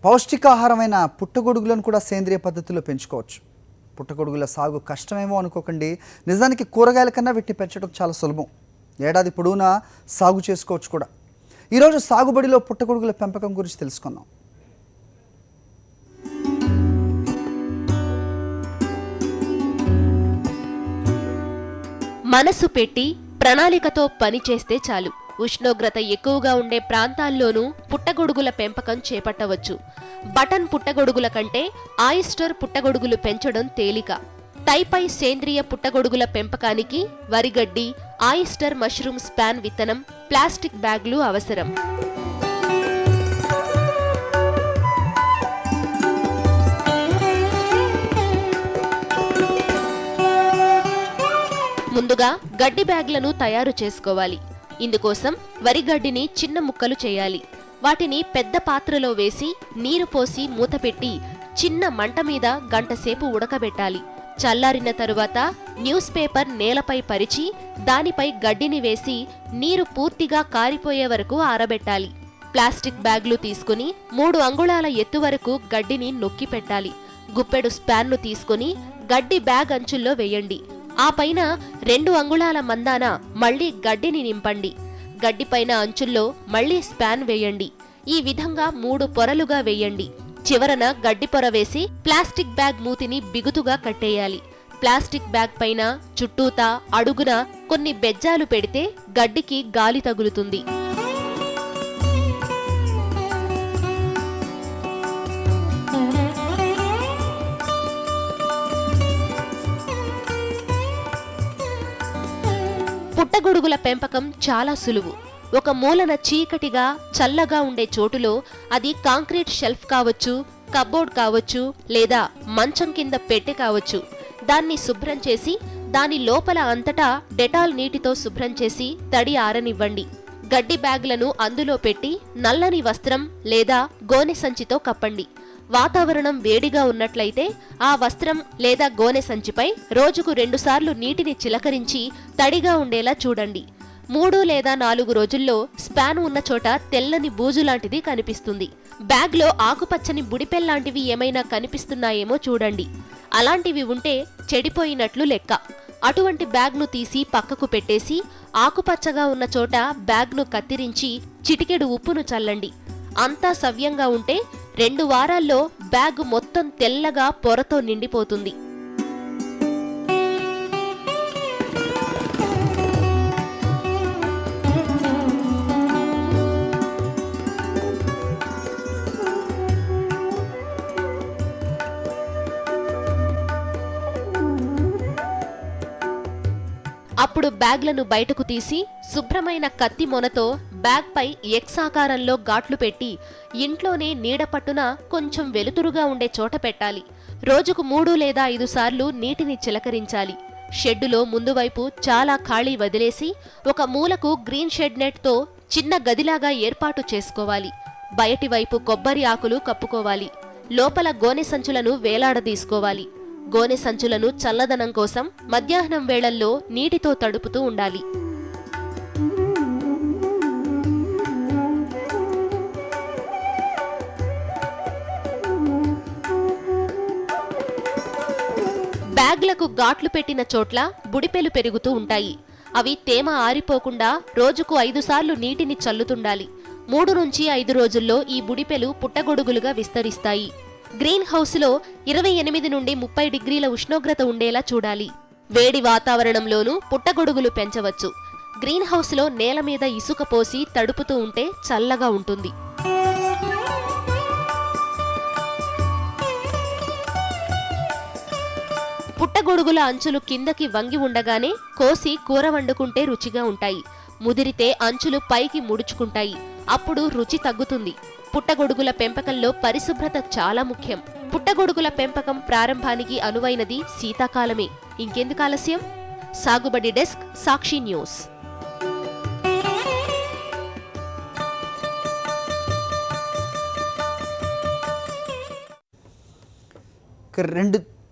పౌష్టికాహారమైన పుట్టగొడుగులను కూడా సేంద్రియ పద్ధతిలో పెంచుకోవచ్చు. పుట్టగొడుగుల సాగు కష్టమేమో అనుకోకండి. నిజానికి కూరగాయల కన్నా వీటిని పెంచడం చాలా సులభం. ఏడాది పొడవునా సాగు చేసుకోవచ్చు కూడా. ఈరోజు సాగుబడిలో పుట్టగొడుగుల పెంపకం గురించి తెలుసుకుందాం. మనసు పెట్టి ప్రణాళికతో పనిచేస్తే చాలు ఉష్ణోగ్రత ఎక్కువగా ఉండే ప్రాంతాల్లోనూ పుట్టగొడుగుల పెంపకం చేపట్టవచ్చు. బటన్ పుట్టగొడుగుల కంటే ఆయిస్టర్ పుట్టగొడుగులు పెంచడం తేలిక. టైపై సేంద్రియ పుట్టగొడుగుల పెంపకానికి వరిగడ్డి, ఆయిస్టర్ మష్రూమ్ స్పాన్ విత్తనం, ప్లాస్టిక్ బ్యాగ్లు అవసరం. ముందుగా గడ్డి బ్యాగ్లను తయారు చేసుకోవాలి. ఇందుకోసం వరిగడ్డిని చిన్న ముక్కలు చేయాలి. వాటిని పెద్ద పాత్రలో వేసి నీరు పోసి మూతపెట్టి చిన్న మంట మీద గంటసేపు ఉడకబెట్టాలి. చల్లారిన తరువాత న్యూస్ పేపర్ నేలపై పరిచి దానిపై గడ్డిని వేసి నీరు పూర్తిగా కారిపోయే వరకు ఆరబెట్టాలి. ప్లాస్టిక్ బ్యాగ్లు తీసుకుని 3 అంగుళాల ఎత్తు వరకు గడ్డిని నొక్కి పెట్టాలి. గుప్పెడు స్పాన్ను తీసుకుని గడ్డి బ్యాగ్ అంచుల్లో వేయండి. ఆ పైన 2 అంగుళాల మందాన మళ్లీ గడ్డిని నింపండి. గడ్డిపైన అంచుల్లో మళ్లీ స్పాన్ వేయండి. ఈ విధంగా 3 పొరలుగా వేయండి. చివరన గడ్డి పొర వేసి ప్లాస్టిక్ బ్యాగ్ మూతిని బిగుతుగా కట్టేయాలి. ప్లాస్టిక్ బ్యాగ్ పైన చుట్టూతా అడుగున కొన్ని బెజ్జాలు పెడితే గడ్డికి గాలి తగులుతుంది. పుట్టగొడుగుల పెంపకం చాలా సులువు. ఒక మూలన చీకటిగా చల్లగా ఉండే చోటులో, అది కాంక్రీట్ షెల్ఫ్ కావచ్చు, కబ్బోర్డ్ కావచ్చు, లేదా మంచం కింద పెట్టె కావచ్చు, దాన్ని శుభ్రం చేసి దాని లోపల అంతటా డెటాల్ నీటితో శుభ్రం చేసి తడి ఆరనివ్వండి. గడ్డి బ్యాగ్లను అందులో పెట్టి నల్లని వస్త్రం లేదా గోనె సంచితో కప్పండి. వాతావరణం వేడిగా ఉన్నట్లయితే ఆ వస్త్రం లేదా గోనె సంచిపై రోజుకు 2 సార్లు నీటిని చిలకరించి తడిగా ఉండేలా చూడండి. 3 లేదా 4 రోజుల్లో స్పాన్ ఉన్న చోట తెల్లని బూజులాంటిది కనిపిస్తుంది. బ్యాగ్లో ఆకుపచ్చని బుడిపెల్లాంటివి ఏమైనా కనిపిస్తున్నాయేమో చూడండి. అలాంటివి ఉంటే చెడిపోయినట్లు లెక్క. అటువంటి బ్యాగ్ను తీసి పక్కకు పెట్టేసి ఆకుపచ్చగా ఉన్న చోట బ్యాగ్ను కత్తిరించి చిటికెడు ఉప్పును చల్లండి. అంతా సవ్యంగా ఉంటే 2 వారాల్లో బ్యాగ్ మొత్తం తెల్లగా పొరతో నిండిపోతుంది. అప్పుడు బ్యాగ్లను బయటకు తీసి శుభ్రమైన కత్తి మొనతో బ్యాగ్ పై ఎక్స్ ఆకారంలో గాట్లు పెట్టి ఇంట్లోనే నీడపట్టున కొంచెం వెలుతురుగా ఉండే చోట పెట్టాలి. రోజుకు 3 లేదా 5 సార్లు నీటిని చిలకరించాలి. షెడ్డులో ముందు వైపు చాలా ఖాళీ వదిలేసి ఒక మూలకు గ్రీన్ షెడ్ నెట్తో చిన్న గదిలాగా ఏర్పాటు చేసుకోవాలి. బయటి వైపు కొబ్బరి ఆకులు కప్పుకోవాలి. లోపల గోనె సంచులను వేలాడదీసుకోవాలి. గోనె సంచులను చల్లదనం కోసం మధ్యాహ్నం వేళల్లో నీటితో తడుపుతూ ఉండాలి. బ్యాగ్లకు గాట్లు పెట్టిన చోట్ల బుడిపెలు పెరుగుతూ ఉంటాయి. అవి తేమ ఆరిపోకుండా రోజుకు 5 సార్లు నీటిని చల్లుతుండాలి. 3 నుంచి 5 రోజుల్లో ఈ బుడిపెలు పుట్టగొడుగులుగా విస్తరిస్తాయి. గ్రీన్ హౌస్లో 28 నుండి 30 డిగ్రీల ఉష్ణోగ్రత ఉండేలా చూడాలి. వేడి వాతావరణంలోనూ పుట్టగొడుగులు పెంచవచ్చు. గ్రీన్ హౌస్లో నేల మీద ఇసుక పోసి తడుపుతూ ఉంటే చల్లగా ఉంటుంది. పుట్టగొడుగుల అంచులు కిందకి వంగి ఉండగానే కోసి కూర వండుకుంటే రుచిగా ఉంటాయి. ముదిరితే అంచులు పైకి ముడుచుకుంటాయి. అప్పుడు రుచి తగ్గుతుంది. పుట్టగొడుగుల పెంపకంలో పరిశుభ్రత చాలా ముఖ్యం. పుట్టగొడుగుల పెంపకం ప్రారంభానికి అనువైనది శీతాకాలమే. ఇంకెందుకు ఆలస్యం? సాగుబడి డెస్క్, సాక్షి న్యూస్.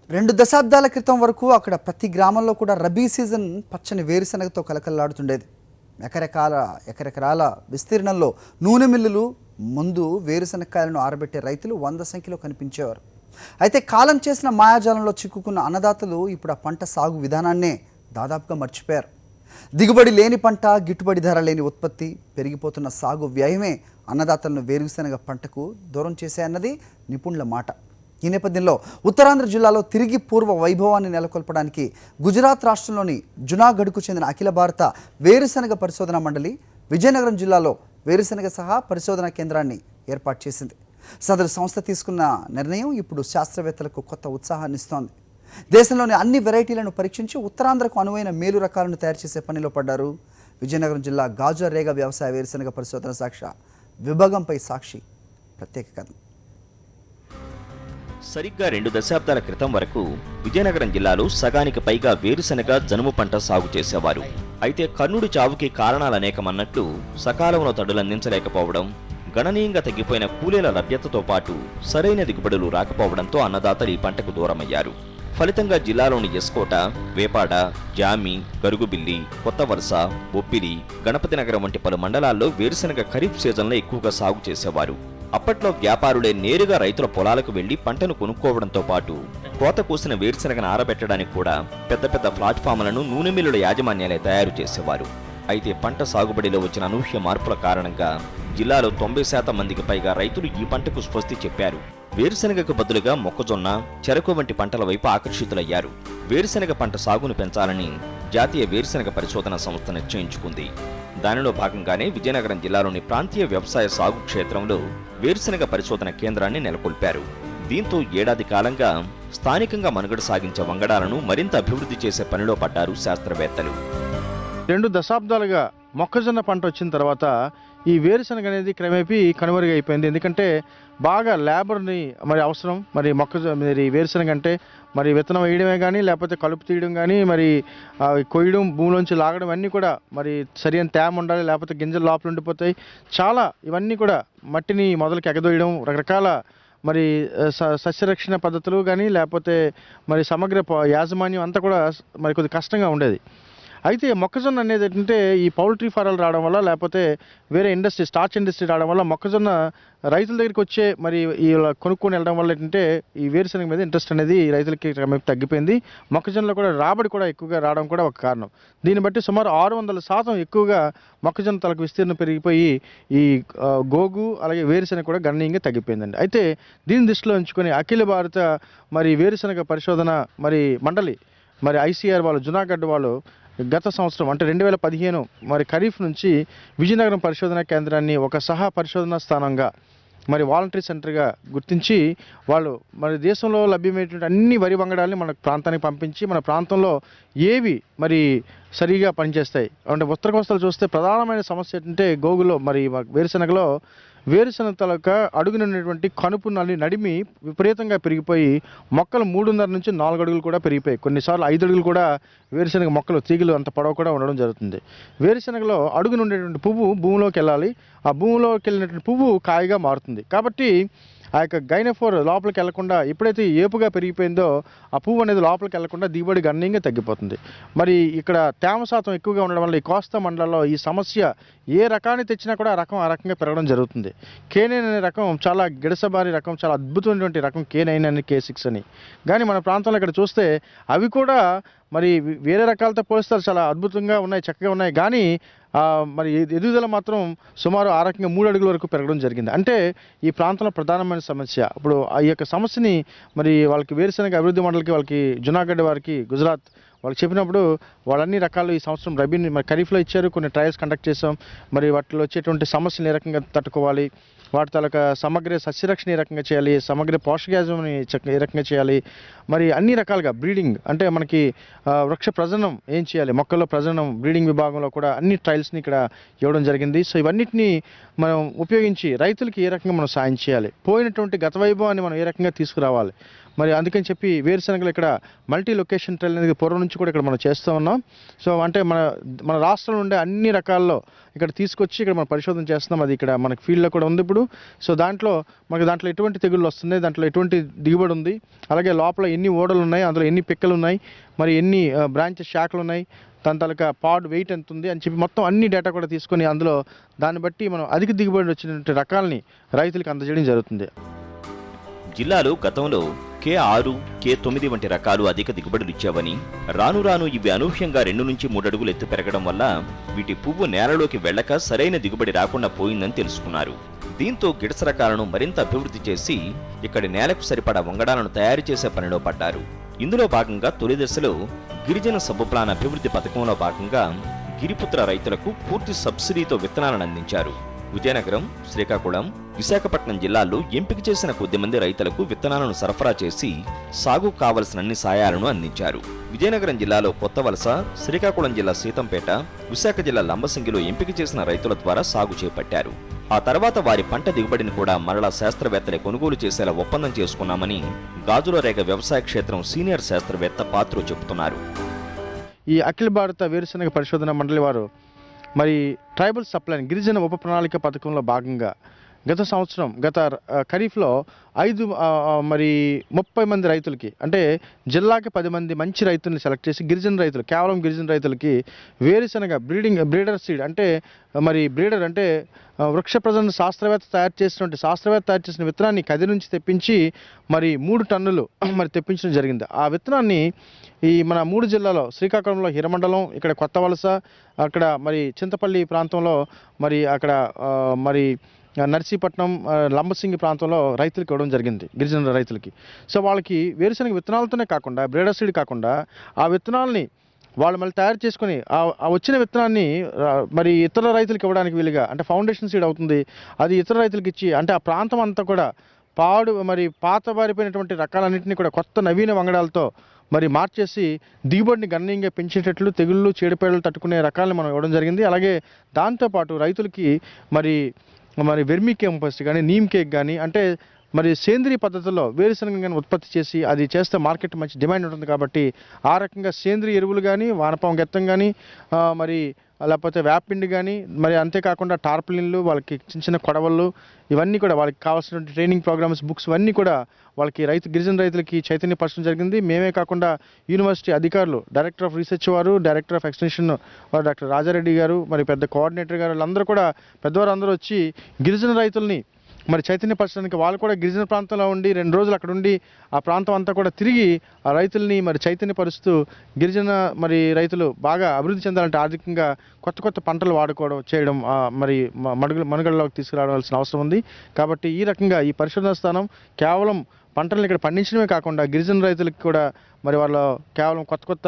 రెండు దశాబ్దాల క్రితం వరకు అక్కడ ప్రతి గ్రామంలో కూడా రబీ సీజన్ పచ్చని వేరుశనగతో కలకల్లాడుతుండేది. ఎకరెకరాల విస్తీర్ణంలో నూనె మిల్లులు ముందు వేరుశనక్కాయలను ఆరబెట్టే రైతులు 100 సంఖ్యలో కనిపించేవారు. అయితే కాలం చేసిన మాయాజాలంలో చిక్కుకున్న అన్నదాతలు ఇప్పుడు ఆ పంట సాగు విధానాన్నే దాదాపుగా మర్చిపోయారు. దిగుబడి లేని పంట, గిట్టుబడి ధర లేని ఉత్పత్తి, పెరిగిపోతున్న సాగు వ్యయమే అన్నదాతలను వేరుశనగ పంటకు దూరం చేశాయన్నది నిపుణుల మాట. ఈ నేపథ్యంలో ఉత్తరాంధ్ర జిల్లాలో తిరిగి పూర్వ వైభవాన్ని నెలకొల్పడానికి గుజరాత్ రాష్ట్రంలోని జునాగఢ్కు చెందిన అఖిల భారత వేరుశనగ పరిశోధనా మండలి విజయనగరం జిల్లాలో వేరుశనగ సహా పరిశోధనా కేంద్రాన్ని ఏర్పాటు చేసింది. సదరు సంస్థ తీసుకున్న నిర్ణయం ఇప్పుడు శాస్త్రవేత్తలకు కొత్త ఉత్సాహాన్ని ఇస్తోంది. దేశంలోని అన్ని వెరైటీలను పరీక్షించి ఉత్తరాంధ్రకు అనువైన మేలు రకాలను తయారు చేసే పనిలో పడ్డారు. విజయనగరం జిల్లా గాజురేగ వ్యవసాయ వేరుశనగ పరిశోధన శాఖ విభాగంపై సాక్షి ప్రత్యేక కథనం. సరిగ్గా 2 దశాబ్దాల క్రితం వరకు విజయనగరం జిల్లాలో సగానికి పైగా వేరుశనగ, జనుము పంట సాగు చేసేవారు. అయితే కర్ణుడి చావుకి కారణాలనేకమన్నట్లు సకాలంలో తడులందించలేకపోవడం, గణనీయంగా తగ్గిపోయిన కూలీల లభ్యతతో పాటు సరైన దిగుబడులు రాకపోవడంతో అన్నదాతలు ఈ పంటకు దూరమయ్యారు. ఫలితంగా జిల్లాలోని ఎస్కోట, వేపాడ, జామి, గరుగుబిల్లి, కొత్త వలస, బొప్పిలి, గణపతి నగరం వంటి పలు మండలాల్లో వేరుశనగ ఖరీఫ్ సీజన్లో ఎక్కువగా సాగు చేసేవారు. అప్పట్లో వ్యాపారులే నేరుగా రైతుల పొలాలకు వెళ్లి పంటను కొనుక్కోవడంతో పాటు కోత కూసిన వేరుశనగను ఆరబెట్టడానికి కూడా పెద్ద పెద్ద ప్లాట్ఫామ్లను నూనె మిల్లుల యాజమాన్యాలే తయారు చేసేవారు. అయితే పంట సాగుబడిలో వచ్చిన అనూహ్య మార్పుల కారణంగా జిల్లాలో 90% మందికి పైగా రైతులు ఈ పంటకు స్వస్తి చెప్పారు. వేరుశనగకు బదులుగా మొక్కజొన్న, చెరకు వంటి పంటల వైపు ఆకర్షితులయ్యారు. వేరుశనగ పంట సాగును పెంచాలని జాతీయ వేరుశనగ పరిశోధన సంస్థ నిశ్చయించుకుంది. దానిలో భాగంగానే విజయనగరం జిల్లాలోని ప్రాంతీయ వ్యవసాయ సాగు క్షేత్రంలో వేరుశనగ పరిశోధన కేంద్రాన్ని నెలకొల్పారు. దీంతో ఏడాది కాలంగా స్థానికంగా మనుగడ సాగించే వంగడాలను మరింత అభివృద్ధి చేసే పనిలో పడ్డారు శాస్త్రవేత్తలు. 2 దశాబ్దాలుగా మొక్కజొన్న పంట వచ్చిన తర్వాత ఈ వేరుశనగ అనేది క్రమేపీ కనుమరుగైపోయింది. ఎందుకంటే బాగా లేబర్ని అవసరం. వేరుశనగ అంటే విత్తనం వేయడమే కానీ, లేకపోతే కలుపు తీయడం కానీ, కొయ్యడం, భూమిలోంచి లాగడం అన్నీ కూడా సరైన తేమ ఉండాలి, లేకపోతే గింజలు లోపల ఉండిపోతాయి. చాలా ఇవన్నీ కూడా మట్టిని మొదలుకి ఎగదోయడం, రకరకాల సస్యరక్షణ పద్ధతులు కానీ, లేకపోతే సమగ్ర యాజమాన్యం అంతా కూడా కొద్ది కష్టంగా ఉండేది. అయితే మొక్కజొన్న అనేది ఏంటంటే ఈ పౌల్ట్రీ ఫారాలు రావడం వల్ల, లేకపోతే వేరే ఇండస్ట్రీ, స్టార్చ్ ఇండస్ట్రీ రావడం వల్ల మొక్కజొన్న రైతుల దగ్గరికి వచ్చే ఇలా కొనుక్కొని వెళ్ళడం వల్ల ఏంటంటే ఈ వేరుశనగ మీద ఇంట్రెస్ట్ అనేది రైతులకి తగ్గిపోయింది. మొక్కజొన్నలో కూడా రాబడి కూడా ఎక్కువగా రావడం కూడా ఒక కారణం. దీన్ని బట్టి సుమారు 600% ఎక్కువగా మొక్కజొన్న తలకు విస్తీర్ణం పెరిగిపోయి ఈ గోగు అలాగే వేరుశనగ కూడా గణనీయంగా తగ్గిపోయిందండి. అయితే దీన్ని దృష్టిలో ఉంచుకొని అఖిల భారత వేరుశనగ పరిశోధన మండలి ఐసీఆర్ వాళ్ళు, జునాగఢ్ వాళ్ళు గత సంవత్సరం అంటే 2015 ఖరీఫ్ నుంచి విజయనగరం పరిశోధనా కేంద్రాన్ని ఒక సహా పరిశోధనా స్థానంగా వాలంటరీ సెంటర్గా గుర్తించి వాళ్ళు దేశంలో లభ్యమైనటువంటి అన్ని వరి వంగడాలని మన ప్రాంతానికి పంపించి మన ప్రాంతంలో ఏవి సరిగా పనిచేస్తాయి అంటే ఉత్తర కోస్తాలు చూస్తే ప్రధానమైన సమస్య ఏంటంటే గోగులో వేరుశనగలో వేరుశనగ తలక అడుగునున్నటువంటి కనుపు నడిమి విపరీతంగా పెరిగిపోయి మొక్కలు 3.5 నుంచి 4 అడుగులు కూడా పెరిగిపోయి, కొన్నిసార్లు 5 అడుగులు కూడా వేరుశనగ మొక్కలు తీగలు అంత పొడవు కూడా ఉండడం జరుగుతుంది. వేరుశనగలో అడుగునుండేటువంటి పువ్వు భూమిలోకి వెళ్ళాలి, ఆ భూమిలోకి వెళ్ళినటువంటి పువ్వు కాయగా మారుతుంది. కాబట్టి ఆ యొక్క గైనోఫోర్ లోపలికి వెళ్లకుండా ఎప్పుడైతే ఏపుగా పెరిగిపోయిందో ఆ పువ్వు అనేది లోపలికి వెళ్లకుండా దిగుబడి గణనీయంగా తగ్గిపోతుంది. ఇక్కడ తేమ శాతం ఎక్కువగా ఉండడం వల్ల ఈ కోస్తా మండలంలో ఈ సమస్య ఏ రకాన్ని తెచ్చినా కూడా ఆ రకంగా పెరగడం జరుగుతుంది. K9 అనే రకం చాలా గిడసబారి రకం, చాలా అద్భుతమైనటువంటి రకం K9 అని, K6 అని. కానీ మన ప్రాంతంలో ఇక్కడ చూస్తే అవి కూడా వేరే రకాలతో పోలిస్తే చాలా అద్భుతంగా ఉన్నాయి, చక్కగా ఉన్నాయి. కానీ ఎదుగుదల మాత్రం సుమారు ఆ రకంగా 3 అడుగుల వరకు పెరగడం జరిగింది. అంటే ఈ ప్రాంతంలో ప్రధానమైన సమస్య. ఇప్పుడు ఈ యొక్క సమస్యని వాళ్ళకి వేరుశనగ అభివృద్ధి మండలికి, వాళ్ళకి జునాగఢ్ వారికి, గుజరాత్ వాళ్ళకి చెప్పినప్పుడు వాళ్ళన్ని రకాలు ఈ సంవత్సరం రబీని ఖరీఫ్లో ఇచ్చారు. కొన్ని ట్రయల్స్ కండక్ట్ చేసాం. వాటిలో వచ్చేటువంటి సమస్యలు ఏ రకంగా తట్టుకోవాలి, వాటి తాలూకా సమగ్ర సస్యరక్షణ ఏ రకంగా చేయాలి, సమగ్ర పోషకాజం ఏ రకంగా చేయాలి, అన్ని రకాలుగా బ్రీడింగ్ అంటే మనకి వృక్ష ప్రజననం ఏం చేయాలి, మొక్కల్లో ప్రజననం బ్రీడింగ్ విభాగంలో కూడా అన్ని ట్రయల్స్ని ఇక్కడ ఇవ్వడం జరిగింది. సో ఇవన్నిటిని మనం ఉపయోగించి రైతులకి ఏ రకంగా మనం సాయం చేయాలి, పోయినటువంటి గత వైభవాన్ని మనం ఏ రకంగా తీసుకురావాలి, అందుకని చెప్పి వేరుశనగలు ఇక్కడ మల్టీ లొకేషన్ ట్రయల్ అనేది పూర్వం నుంచి కూడా ఇక్కడ మనం చేస్తూ ఉన్నాం. సో అంటే మన రాష్ట్రంలో ఉండే అన్ని రకాల్లో ఇక్కడ తీసుకొచ్చి ఇక్కడ మనం పరిశోధన చేస్తున్నాం. అది ఇక్కడ మనకి ఫీల్డ్లో కూడా ఉంది ఇప్పుడు. సో దాంట్లో ఎటువంటి తెగుళ్ళు వస్తున్నాయి, దాంట్లో ఎటువంటి దిగుబడి ఉంది, అలాగే లోపల ఎన్ని ఓడలు ఉన్నాయి, అందులో ఎన్ని పిక్కలు ఉన్నాయి, ఎన్ని బ్రాంచెస్ శాఖలు ఉన్నాయి, దాని తాలూకా పాడ్ వెయిట్ ఎంత ఉంది అని చెప్పి మొత్తం అన్ని డేటా కూడా తీసుకొని అందులో దాన్ని బట్టి మనం అధిక దిగుబడి వచ్చినటువంటి రకాలని రైతులకు అందజేయడం జరుగుతుంది. జిల్లాలో గతంలో K6, K9 వంటి రకాలు అధిక దిగుబడులు ఇచ్చావని, రాను రాను ఇవి అనూహ్యంగా 2 నుంచి 3 అడుగులు ఎత్తు పెరగడం వల్ల వీటి పువ్వు నేలలోకి వెళ్ళక సరైన దిగుబడి రాకుండా పోయిందని తెలుసుకున్నారు. దీంతో గిడస రకాలను మరింత అభివృద్ధి చేసి ఇక్కడి నేలకు సరిపడా వంగడాలను తయారు చేసే పనిలో పడ్డారు. ఇందులో భాగంగా తొలి దశలో గిరిజన సబ్బుప్లాన్ అభివృద్ధి పథకంలో భాగంగా గిరిపుత్ర రైతులకు పూర్తి సబ్సిడీతో విత్తనాలను అందించారు. విజయనగరం, శ్రీకాకుళం, విశాఖపట్నం జిల్లాల్లో ఎంపిక చేసిన కొద్దిమంది రైతులకు విత్తనాలను సరఫరా చేసి సాగు కావలసిన అన్ని సాయాలను అందించారు. విజయనగరం జిల్లాలో కొత్తవలస, శ్రీకాకుళం జిల్లా సీతంపేట, విశాఖ జిల్లా లంబసింగిలో ఎంపిక చేసిన రైతుల ద్వారా సాగు చేపట్టారు. ఆ తర్వాత వారి పంట దిగుబడిని కూడా మరలా శాస్త్రవేత్తలే కొనుగోలు చేసేలా ఒప్పందం చేసుకున్నామని గాజుల రేగ వ్యవసాయ క్షేత్రం సీనియర్ శాస్త్రవేత్త పాత్రో చెబుతున్నారు. ఈ అఖిల భారత వేరుశనగ పరిశోధన మండలి వారు మరి ట్రైబల్ సప్లైన్ గిరిజన ఉప ప్రణాళిక పథకంలో భాగంగా గత సంవత్సరం ఖరీఫ్లో 30 మంది రైతులకి, అంటే జిల్లాకి 10 మంది మంచి రైతుల్ని సెలెక్ట్ చేసి గిరిజన రైతులు, కేవలం గిరిజన రైతులకి వేరుశనగ బ్రీడర్ సీడ్ అంటే బ్రీడర్ అంటే వృక్ష ప్రజలను శాస్త్రవేత్త తయారు చేసిన విత్తనాన్ని కది నుంచి తెప్పించి 3 టన్నులు తెప్పించడం జరిగింది. ఆ విత్తనాన్ని ఈ మన 3 జిల్లాలో శ్రీకాకుళంలో హిరమండలం, ఇక్కడ కొత్తవలస, అక్కడ చింతపల్లి ప్రాంతంలో అక్కడ నర్సీపట్నం, లంబసింగి ప్రాంతంలో రైతులకు ఇవ్వడం జరిగింది, గిరిజన రైతులకి. సో వాళ్ళకి వేరుశనగ విత్తనాలతోనే కాకుండా బ్రీడర్ సీడ్ కాకుండా ఆ విత్తనాలని వాళ్ళు మళ్ళీ తయారు చేసుకొని ఆ వచ్చిన విత్తనాన్ని ఇతర రైతులకు ఇవ్వడానికి వీలుగా, అంటే ఫౌండేషన్ సీడ్ అవుతుంది, అది ఇతర రైతులకు ఇచ్చి, అంటే ఆ ప్రాంతం అంతా కూడా పాత బారిపోయినటువంటి రకాలన్నింటినీ కూడా కొత్త నవీన వంగడాలతో మార్చేసి దిగుబడిని గణనీయంగా పెంచేటట్లు తెగుళ్ళు, చీడపీడలు తట్టుకునే రకాలను మనం ఇవ్వడం జరిగింది. అలాగే దాంతోపాటు రైతులకి వెర్మీ కంపోస్ట్ కానీ, నీమ్ కేక్ కానీ, అంటే సేంద్రీయ పద్ధతుల్లో వేరుశనగ ఉత్పత్తి చేసి అది చేస్తే మార్కెట్ మంచి డిమాండ్ ఉంటుంది కాబట్టి ఆ రకంగా సేంద్రీయ ఎరువులు కానీ, వానపాము గెత్తం కానీ, లేకపోతే వేపిండి కానీ, అంతేకాకుండా టార్పలిన్లు, వాళ్ళకి చిన్న కొడవళ్ళు, ఇవన్నీ కూడా వాళ్ళకి కావాల్సినటువంటి ట్రైనింగ్ ప్రోగ్రామ్స్, బుక్స్ ఇవన్నీ కూడా వాళ్ళకి గిరిజన రైతులకి చైతన్యపరచడం జరిగింది. మేమే కాకుండా యూనివర్సిటీ అధికారులు, డైరెక్టర్ ఆఫ్ రీసెర్చ్ వారు, డైరెక్టర్ ఆఫ్ ఎక్స్టెన్షన్ వారు డాక్టర్ రాజారెడ్డి గారు, పెద్ద కోఆర్డినేటర్ గారు, వాళ్ళందరూ కూడా పెద్దవారు అందరూ వచ్చి గిరిజన రైతుల్ని చైతన్యపరచడానికి, వాళ్ళు కూడా గిరిజన ప్రాంతంలో ఉండి 2 రోజులు అక్కడ ఉండి ఆ ప్రాంతం అంతా కూడా తిరిగి ఆ రైతుల్ని చైతన్యపరుస్తూ గిరిజన రైతులు బాగా అభివృద్ధి చెందాలంటే ఆర్థికంగా కొత్త పంటలు వాడుకోవడం చేయడం మనుగడలోకి తీసుకురావాల్సిన అవసరం ఉంది. కాబట్టి ఈ రకంగా ఈ పరిశోధనా స్థానం కేవలం పంటలను ఇక్కడ పండించడమే కాకుండా గిరిజన రైతులకి కూడా వాళ్ళు కేవలం కొత్త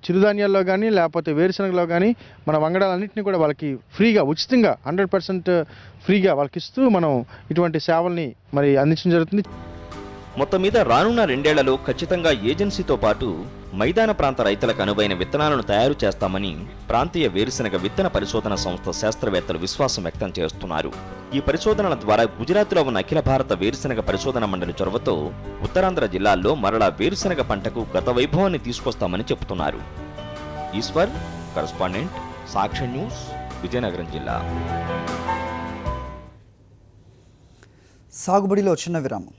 చిరుధాన్యాల్లో కానీ, లేకపోతే వేరుశనగలో కానీ వంగడాలన్నింటినీ కూడా వాళ్ళకి ఫ్రీగా, ఉచితంగా 100% ఫ్రీగా వాళ్ళకి ఇస్తూ మనం ఇటువంటి సేవల్ని అందించడం జరుగుతుంది. మొత్తం మీద రానున్న 2 ఏళ్లలో ఖచ్చితంగా ఏజెన్సీతో పాటు మైదాన ప్రాంత రైతులకు అనువైన విత్తనాలను తయారు చేస్తామని ప్రాంతీయ వేరుశనగ విత్తన పరిశోధన సంస్థ శాస్త్రవేత్తలు విశ్వాసం వ్యక్తం చేస్తున్నారు. ఈ పరిశోధనల ద్వారా గుజరాత్లో ఉన్న అఖిల భారత వేరుశనగ పరిశోధన మండలి చొరవతో ఉత్తరాంధ్ర జిల్లాల్లో మరలా వేరుశనగ పంటకు గత వైభవాన్ని తీసుకొస్తామని చెబుతున్నారు. ఈశ్వర్, కరస్పాండెంట్, సాక్షి న్యూస్, విజయనగరం జిల్లా. సాగుబడిలో చిన్న విరామం.